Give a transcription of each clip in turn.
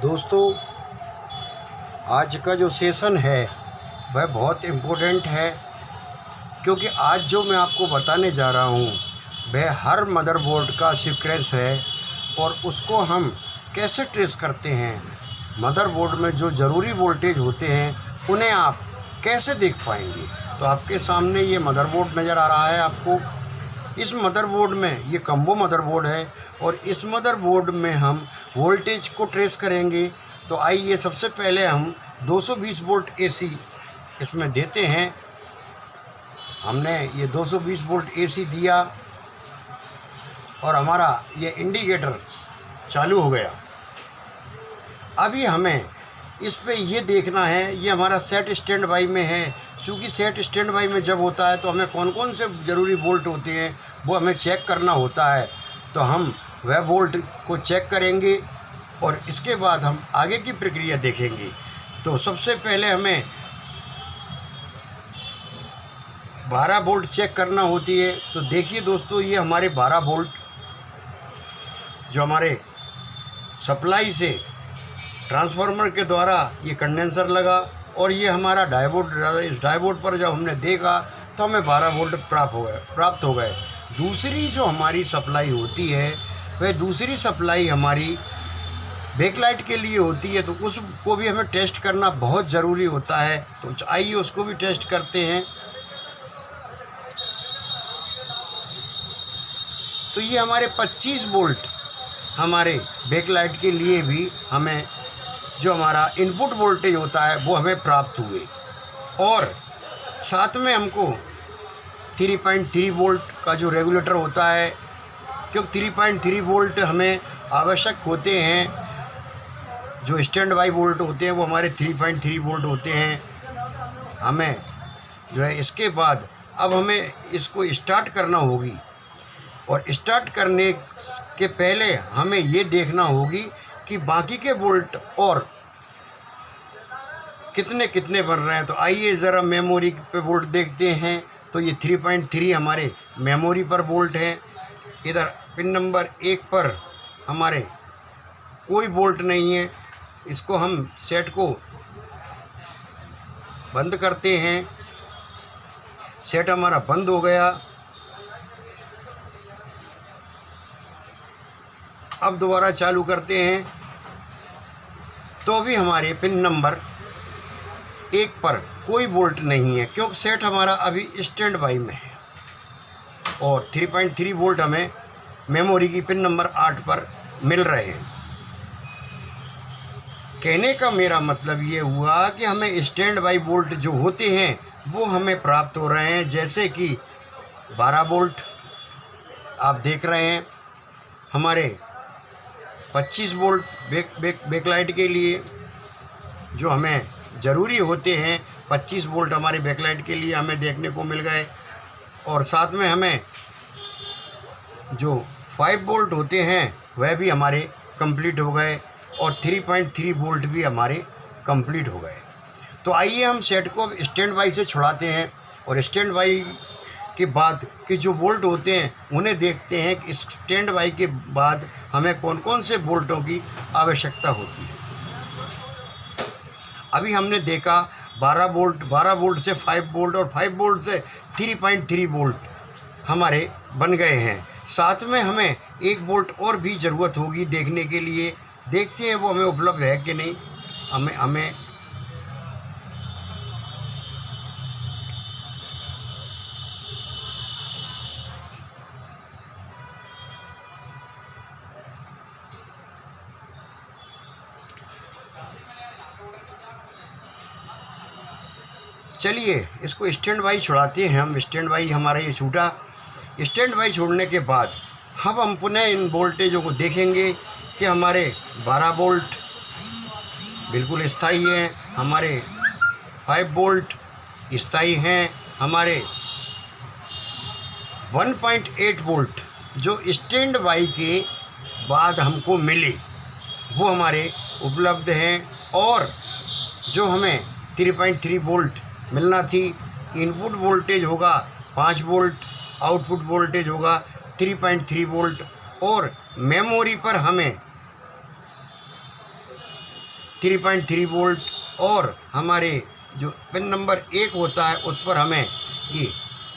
दोस्तों, आज का जो सेशन है वह बहुत इम्पोर्टेंट है, क्योंकि आज जो मैं आपको बताने जा रहा हूँ वह हर मदरबोर्ड का सीक्वेंस है और उसको हम कैसे ट्रेस करते हैं। मदरबोर्ड में जो ज़रूरी वोल्टेज होते हैं उन्हें आप कैसे देख पाएंगे। तो आपके सामने ये मदरबोर्ड नज़र आ रहा है आपको। इस मदरबोर्ड में ये कम्बो मदरबोर्ड है और इस मदरबोर्ड में हम वोल्टेज को ट्रेस करेंगे। तो आइए सबसे पहले हम 220 वोल्ट एसी इसमें देते हैं। हमने ये 220 वोल्ट एसी दिया और हमारा ये इंडिकेटर चालू हो गया। अभी हमें इस पे ये देखना है, ये हमारा सेट स्टैंड बाई में है। चूँकि सेट स्टैंड बाई में जब होता है तो हमें कौन कौन से ज़रूरी वोल्ट होते हैं वो हमें चेक करना होता है। तो हम वह वोल्ट को चेक करेंगे और इसके बाद हम आगे की प्रक्रिया देखेंगे। तो सबसे पहले हमें 12 वोल्ट चेक करना होती है। तो देखिए दोस्तों, ये हमारे 12 वोल्ट जो हमारे सप्लाई से ट्रांसफार्मर के द्वारा ये कंडेंसर लगा और ये हमारा डायोड। इस डायोड पर जब हमने देखा तो हमें 12 वोल्ट प्राप्त हो गए। दूसरी जो हमारी सप्लाई होती है वह दूसरी सप्लाई हमारी बैकलाइट के लिए होती है। तो उसको भी हमें टेस्ट करना बहुत ज़रूरी होता है। तो आइए उसको भी टेस्ट करते हैं। तो ये हमारे 25 वोल्ट हमारे बैकलाइट के लिए भी हमें जो हमारा इनपुट वोल्टेज होता है वो हमें प्राप्त हुए। और साथ में हमको 3.3 वोल्ट का जो रेगुलेटर होता है, क्योंकि 3.3 वोल्ट हमें आवश्यक होते हैं। जो स्टैंड बाई वोल्ट होते हैं वो हमारे 3.3 वोल्ट होते हैं। हमें जो है इसके बाद अब हमें इसको स्टार्ट करना होगी और स्टार्ट करने के पहले हमें ये देखना होगी कि बाकी के वोल्ट और कितने कितने बन रहे हैं। तो आइए ज़रा मेमोरी पे वोल्ट देखते हैं। तो ये 3.3 हमारे मेमोरी पर वोल्ट है। इधर पिन नंबर 1 पर हमारे कोई वोल्ट नहीं है। इसको हम सेट को बंद करते हैं। सेट हमारा बंद हो गया। अब दोबारा चालू करते हैं तो भी हमारे पिन नंबर 1 पर कोई वोल्ट नहीं है, क्योंकि सेट हमारा अभी स्टैंड बाई में है। और 3.3 वोल्ट हमें मेमोरी की पिन नंबर 8 पर मिल रहे हैं। कहने का मेरा मतलब ये हुआ कि हमें स्टैंड बाई वोल्ट जो होते हैं वो हमें प्राप्त हो रहे हैं। जैसे कि 12 वोल्ट आप देख रहे हैं, हमारे 25 वोल्ट बैकलाइट के लिए जो हमें ज़रूरी होते हैं, 25 वोल्ट हमारे बैकलाइट के लिए हमें देखने को मिल गए। और साथ में हमें जो 5 वोल्ट होते हैं वह भी हमारे कंप्लीट हो गए और 3.3 वोल्ट भी हमारे कंप्लीट हो गए। तो आइए हम सेट को अब स्टैंड बाई से छुड़ाते हैं और स्टैंड बाई के बाद के जो वोल्ट होते हैं उन्हें देखते हैं कि स्टैंड बाई के बाद हमें कौन कौन से वोल्टों की आवश्यकता होती है। अभी हमने देखा 12 वोल्ट से 5 वोल्ट और 5 वोल्ट से 3.3 वोल्ट हमारे बन गए हैं। साथ में हमें 1 वोल्ट और भी ज़रूरत होगी देखने के लिए। देखते हैं वो हमें उपलब्ध है कि नहीं। हमें चलिए इसको स्टैंड बाई छुड़ाते हैं हम। स्टैंड बाई हमारा ये छूटा। स्टैंड बाई छोड़ने के बाद अब हम पुनः इन वोल्टेजों को देखेंगे कि हमारे 12 वोल्ट बिल्कुल स्थायी हैं, हमारे 5 वोल्ट स्थायी हैं, हमारे 1.8 वोल्ट जो स्टैंड बाई के बाद हमको मिले वो हमारे उपलब्ध हैं। और जो हमें 3.3 वोल्ट मिलना थी, इनपुट वोल्टेज होगा 5 वोल्ट, आउटपुट वोल्टेज होगा 3.3 वोल्ट और मेमोरी पर हमें 3.3 वोल्ट, और हमारे जो पिन नंबर 1 होता है उस पर हमें ये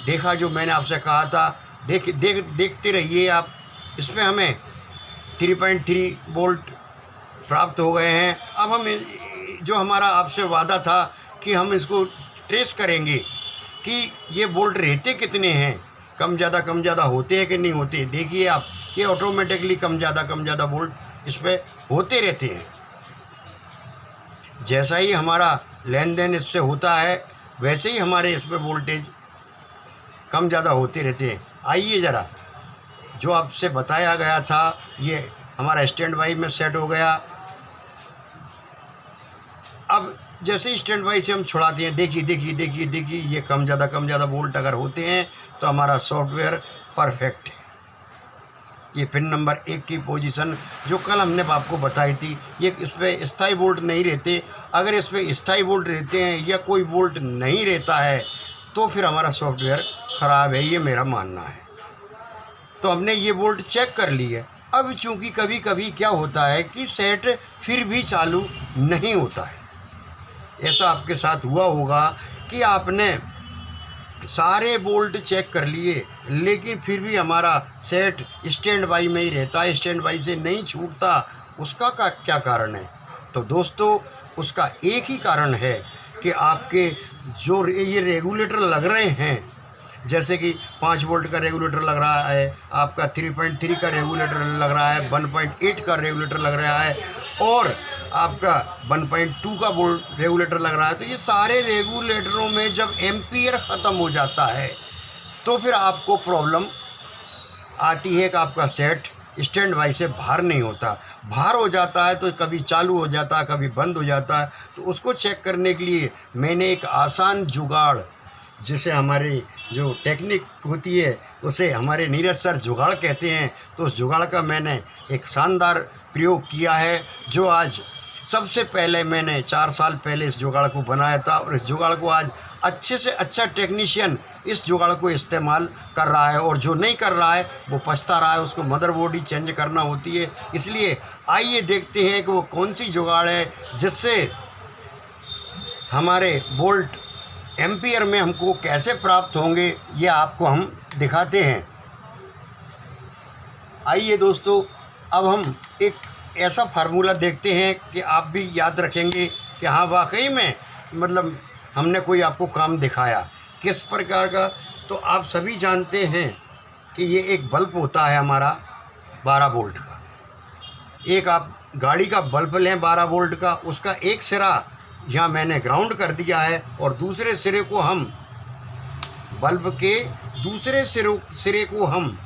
देखा, जो मैंने आपसे कहा था, देखते रहिए आप, इसमें हमें 3.3 वोल्ट प्राप्त हो गए हैं। अब हम जो हमारा आपसे वादा था कि हम इसको ट्रेस करेंगे कि ये वोल्ट रहते कितने हैं, कम ज़्यादा होते हैं कि नहीं होते। देखिए आप, ये ऑटोमेटिकली कम ज़्यादा वोल्ट इस पर होते रहते हैं। जैसा ही हमारा लेन देन इससे होता है वैसे ही हमारे इस पर वोल्टेज कम ज़्यादा होते रहते हैं। आइए ज़रा, जो आपसे बताया गया था ये हमारा स्टैंड बाई में सेट हो गया। अब जैसे ही स्टैंड बाई से हम छुड़ाते हैं, देखिए ये कम ज़्यादा वोल्ट अगर होते हैं तो हमारा सॉफ्टवेयर परफेक्ट है। ये पिन नंबर 1 की पोजीशन जो कल हमने आपको बताई थी, ये इस पर स्थायी वोल्ट नहीं रहते। अगर इस पर स्थायी वोल्ट रहते हैं या कोई वोल्ट नहीं रहता है तो फिर हमारा सॉफ्टवेयर ख़राब है, ये मेरा मानना है। तो हमने ये वोल्ट चेक कर ली है। अब चूँकि कभी कभी क्या होता है कि सेट फिर भी चालू नहीं होता है। ऐसा आपके साथ हुआ होगा कि आपने सारे बोल्ट चेक कर लिए लेकिन फिर भी हमारा सेट स्टैंड बाई में ही रहता है, स्टैंड बाई से नहीं छूटता। उसका क्या कारण है? तो दोस्तों, उसका एक ही कारण है कि आपके जो ये रेगुलेटर लग रहे हैं, जैसे कि 5 वोल्ट का रेगुलेटर लग रहा है, आपका 3.3 का रेगुलेटर लग रहा है, 1.8 का रेगुलेटर लग रहा है और आपका 1.2 का वोल्ट रेगुलेटर लग रहा है। तो ये सारे रेगुलेटरों में जब एम्पियर ख़त्म हो जाता है तो फिर आपको प्रॉब्लम आती है कि आपका सेट स्टैंड बाई से बाहर नहीं होता। बाहर हो जाता है तो कभी चालू हो जाता है, कभी बंद हो जाता है। तो उसको चेक करने के लिए मैंने एक आसान जुगाड़, जिसे हमारी जो टेक्निक होती है उसे हमारे नीरज सर जुगाड़ कहते हैं, तो उस जुगाड़ का मैंने एक शानदार प्रयोग किया है। जो आज सबसे पहले मैंने 4 साल पहले इस जुगाड़ को बनाया था और इस जुगाड़ को आज अच्छे से अच्छा टेक्नीशियन इस जुगाड़ को इस्तेमाल कर रहा है, और जो नहीं कर रहा है वो पछता रहा है। उसको मदरबोर्ड ही चेंज करना होती है। इसलिए आइए देखते हैं कि वो कौन सी जुगाड़ है जिससे हमारे वोल्ट एम्पियर में हमको कैसे प्राप्त होंगे, ये आपको हम दिखाते हैं। आइए दोस्तों, अब हम एक ऐसा फार्मूला देखते हैं कि आप भी याद रखेंगे कि हाँ वाकई में मतलब हमने कोई आपको काम दिखाया किस प्रकार का। तो आप सभी जानते हैं कि ये एक बल्ब होता है हमारा 12 वोल्ट का। एक आप गाड़ी का बल्ब लें 12 वोल्ट का, उसका एक सिरा यहाँ मैंने ग्राउंड कर दिया है और दूसरे सिरे को हम बल्ब के दूसरे सिरे को हम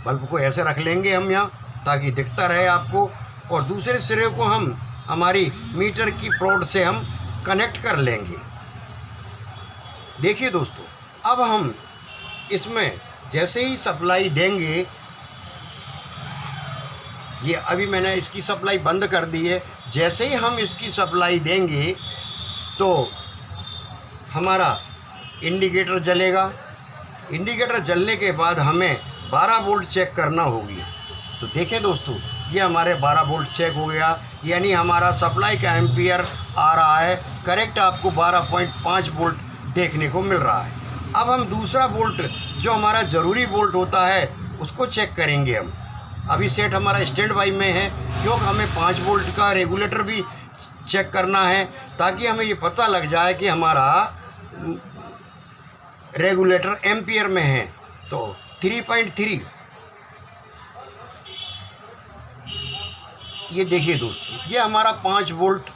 बल्ब को ऐसे रख लेंगे हम यहाँ, ताकि दिखता रहे आपको, और दूसरे सिरे को हम हमारी मीटर की प्रोड से हम कनेक्ट कर लेंगे। देखिए दोस्तों, अब हम इसमें जैसे ही सप्लाई देंगे, ये अभी मैंने इसकी सप्लाई बंद कर दी है, जैसे ही हम इसकी सप्लाई देंगे तो हमारा इंडिकेटर जलेगा। इंडिकेटर जलने के बाद हमें 12 वोल्ट चेक करना होगी। तो देखें दोस्तों, ये हमारे 12 वोल्ट चेक हो गया, यानी हमारा सप्लाई का एम्पियर आ रहा है करेक्ट, आपको 12.5 वोल्ट देखने को मिल रहा है। अब हम दूसरा वोल्ट जो हमारा ज़रूरी वोल्ट होता है उसको चेक करेंगे हम। अभी सेट हमारा स्टैंड बाई में है क्योंकि हमें 5 वोल्ट का रेगुलेटर भी चेक करना है, ताकि हमें ये पता लग जाए कि हमारा रेगुलेटर एम्पियर में है। तो 3.3, ये देखिए दोस्तों, ये हमारा 5 वोल्ट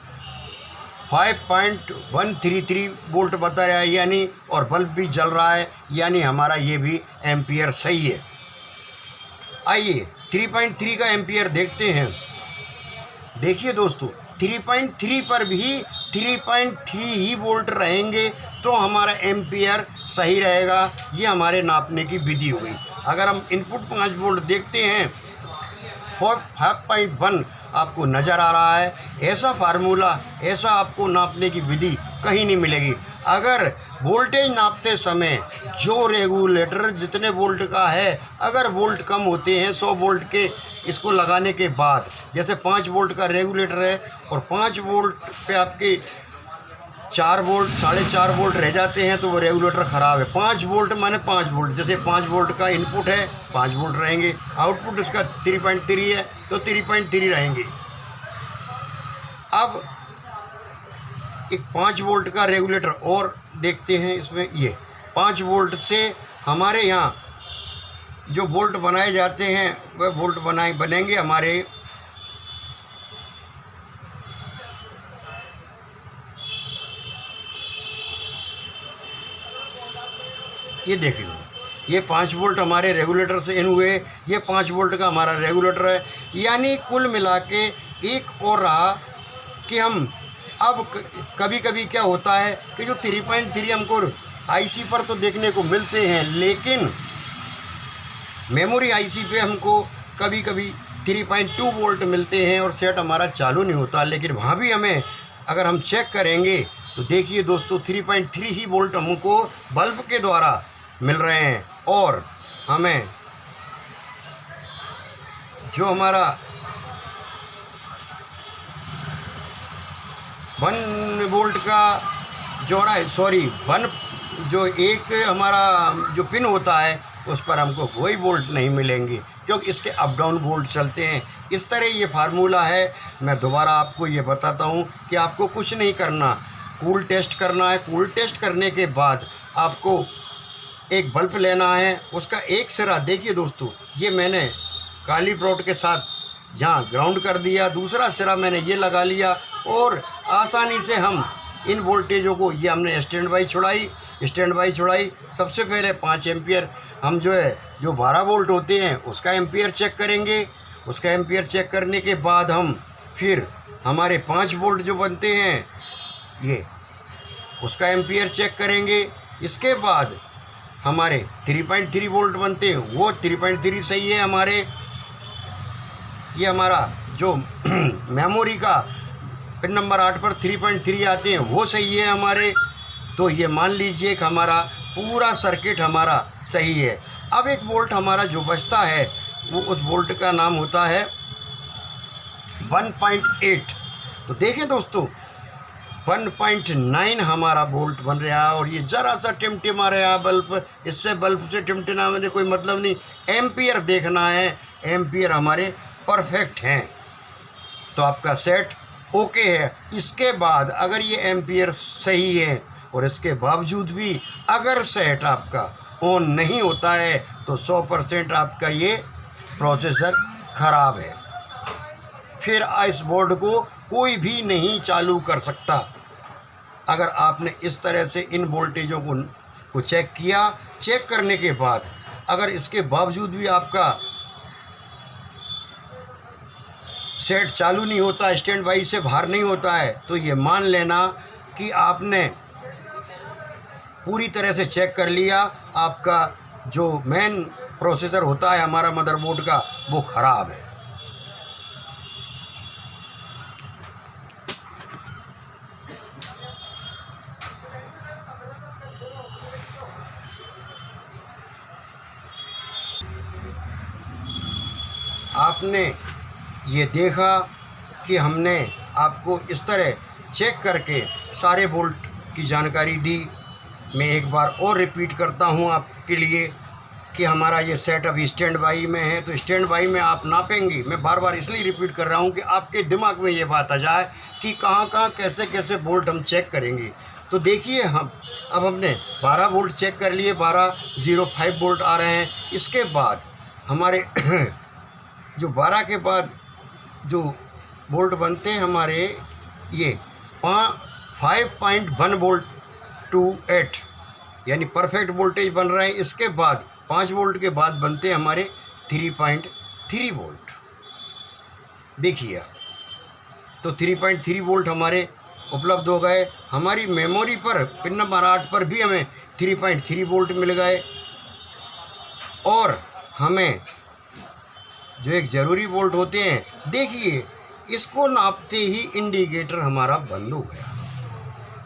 5.133 वोल्ट बता रहा है, यानी और बल्ब भी जल रहा है, यानी हमारा ये भी एम्पियर सही है। आइए 3.3 का एम्पियर देखते हैं। देखिए दोस्तों, 3.3 पर भी 3.3 ही वोल्ट रहेंगे तो हमारा एम्पियर सही रहेगा। ये हमारे नापने की विधि हुई। अगर हम इनपुट 5 वोल्ट देखते हैं, 5.1 आपको नज़र आ रहा है। ऐसा फार्मूला, ऐसा आपको नापने की विधि कहीं नहीं मिलेगी। अगर वोल्टेज नापते समय जो रेगुलेटर जितने वोल्ट का है, अगर वोल्ट कम होते हैं 100 वोल्ट के इसको लगाने के बाद, जैसे 5 वोल्ट का रेगुलेटर है और 5 वोल्ट पे आपके 4 वोल्ट 4.5 वोल्ट रह जाते हैं तो वो रेगुलेटर ख़राब है। 5 वोल्ट माने 5 वोल्ट, जैसे 5 वोल्ट का इनपुट है 5 वोल्ट रहेंगे, आउटपुट इसका 3.3 है तो 3.3 रहेंगे। अब एक 5 वोल्ट का रेगुलेटर और देखते हैं इसमें। ये 5 वोल्ट से हमारे यहाँ जो वोल्ट बनाए जाते हैं वह वोल्ट बनेंगे हमारे ये देख लो, ये 5 वोल्ट हमारे रेगुलेटर से इन हुए, ये 5 वोल्ट का हमारा रेगुलेटर है। यानी कुल मिला के एक और रहा कि हम अब कभी कभी क्या होता है कि जो 3.3 हमको आईसी पर तो देखने को मिलते हैं, लेकिन मेमोरी आईसी पे हमको कभी कभी 3.2 वोल्ट मिलते हैं और सेट हमारा चालू नहीं होता। लेकिन वहाँ भी हमें अगर हम चेक करेंगे तो देखिए दोस्तों 3.3 ही वोल्ट हमको बल्ब के द्वारा मिल रहे हैं और हमें जो हमारा 1 वोल्ट का जोड़ा है, जो एक हमारा जो पिन होता है उस पर हमको कोई वोल्ट नहीं मिलेंगे क्योंकि इसके अप डाउन वोल्ट चलते हैं। इस तरह ये फार्मूला है। मैं दोबारा आपको ये बताता हूँ कि आपको कुछ नहीं करना, कूल टेस्ट करना है। कूल टेस्ट करने के बाद आपको एक बल्ब लेना है, उसका एक सिरा देखिए दोस्तों, ये मैंने काली प्रोड के साथ यहाँ ग्राउंड कर दिया, दूसरा सिरा मैंने ये लगा लिया और आसानी से हम इन वोल्टेजों को, ये हमने स्टैंड बाई छुड़ाई। सबसे पहले 5 एम्पियर हम जो 12 वोल्ट होते हैं उसका एम्पियर चेक करेंगे। उसका एम्पियर चेक करने के बाद हम फिर हमारे 5 वोल्ट जो बनते हैं ये उसका एम्पियर चेक करेंगे। इसके बाद हमारे 3.3 वोल्ट बनते हैं, वो 3.3 सही है हमारे। ये हमारा जो मेमोरी का पिन नंबर 8 पर 3.3 आते हैं वो सही है हमारे। तो ये मान लीजिए कि हमारा पूरा सर्किट हमारा सही है। अब एक वोल्ट हमारा जो बचता है वो उस वोल्ट का नाम होता है 1.8। तो देखें दोस्तों 1.9 हमारा वोल्ट बन रहा है और ये ज़रा सा टिमटिमा रहा है बल्ब। इससे बल्ब से टिमटिमाने में कोई मतलब नहीं, एम्पियर देखना है। एम्पियर हमारे परफेक्ट हैं तो आपका सेट ओके है। इसके बाद अगर ये एम्पियर सही है और इसके बावजूद भी अगर सेट आपका ऑन नहीं होता है तो 100% आपका ये प्रोसेसर ख़राब है। फिर इस बोर्ड को कोई भी नहीं चालू कर सकता। अगर आपने इस तरह से इन वोल्टेजों को चेक किया, चेक करने के बाद अगर इसके बावजूद भी आपका सेट चालू नहीं होता, स्टैंड बाई से बाहर नहीं होता है, तो ये मान लेना कि आपने पूरी तरह से चेक कर लिया, आपका जो मेन प्रोसेसर होता है हमारा मदरबोर्ड का वो ख़राब है। आपने ये देखा कि हमने आपको इस तरह चेक करके सारे वोल्ट की जानकारी दी। मैं एक बार और रिपीट करता हूँ आपके लिए कि हमारा ये सेट अभी स्टैंड बाई में है, तो स्टैंड बाई में आप नापेंगे। मैं बार बार इसलिए रिपीट कर रहा हूँ कि आपके दिमाग में ये बात आ जाए कि कहाँ कहाँ कैसे कैसे वोल्ट हम चेक करेंगे। तो देखिए अब हमने 12 वोल्ट चेक कर लिए, 12.05 वोल्ट आ रहे हैं। इसके बाद हमारे जो 12 के बाद जो वोल्ट बनते हैं हमारे ये 5.1 वोल्ट टू 8 यानी परफेक्ट वोल्टेज बन रहे हैं। इसके बाद 5 वोल्ट के बाद बनते हैं हमारे 3.3 वोल्ट। देखिए तो 3.3 वोल्ट हमारे उपलब्ध हो गए। हमारी मेमोरी पर पिन नंबर 8 पर भी हमें 3.3 वोल्ट मिल गए और हमें जो एक ज़रूरी वोल्ट होते हैं, देखिए इसको नापते ही इंडिकेटर हमारा बंद हो गया।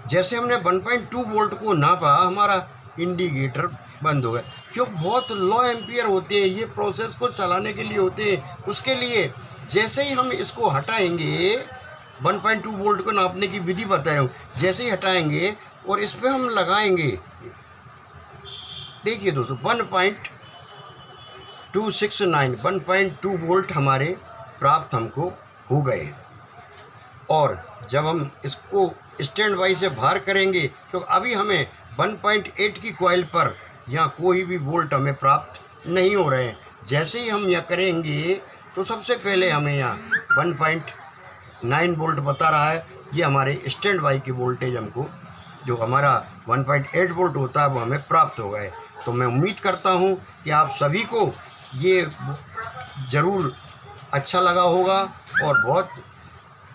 जैसे हमने 1.2 वोल्ट को नापा, हमारा इंडिकेटर बंद हो गया, क्योंकि बहुत लो एम्पियर होते हैं, ये प्रोसेस को चलाने के लिए होते हैं। उसके लिए जैसे ही हम इसको हटाएंगे, 1.2 वोल्ट को नापने की विधि बता रहा हूँ, जैसे ही हटाएंगे और इस पर हम लगाएंगे, देखिए दोस्तों 1.2 वोल्ट हमारे प्राप्त हमको हो गए। और जब हम इसको स्टैंड बाई से बाहर करेंगे, क्योंकि अभी हमें 1.8 की कॉइल पर यहाँ कोई भी वोल्ट हमें प्राप्त नहीं हो रहे हैं। जैसे ही हम यहाँ करेंगे तो सबसे पहले हमें यहाँ 1.9 वोल्ट बता रहा है, ये हमारे स्टैंड बाई की वोल्टेज हमको जो हमारा 1.8 वोल्ट होता है वो हमें प्राप्त हो गए। तो मैं उम्मीद करता हूँ कि आप सभी को ये ज़रूर अच्छा लगा होगा और बहुत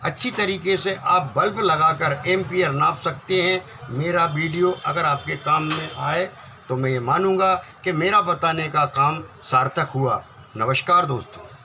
अच्छी तरीके से आप बल्ब लगाकर एम्पियर नाप सकते हैं। मेरा वीडियो अगर आपके काम में आए तो मैं ये मानूंगा कि मेरा बताने का काम सार्थक हुआ। नमस्कार दोस्तों।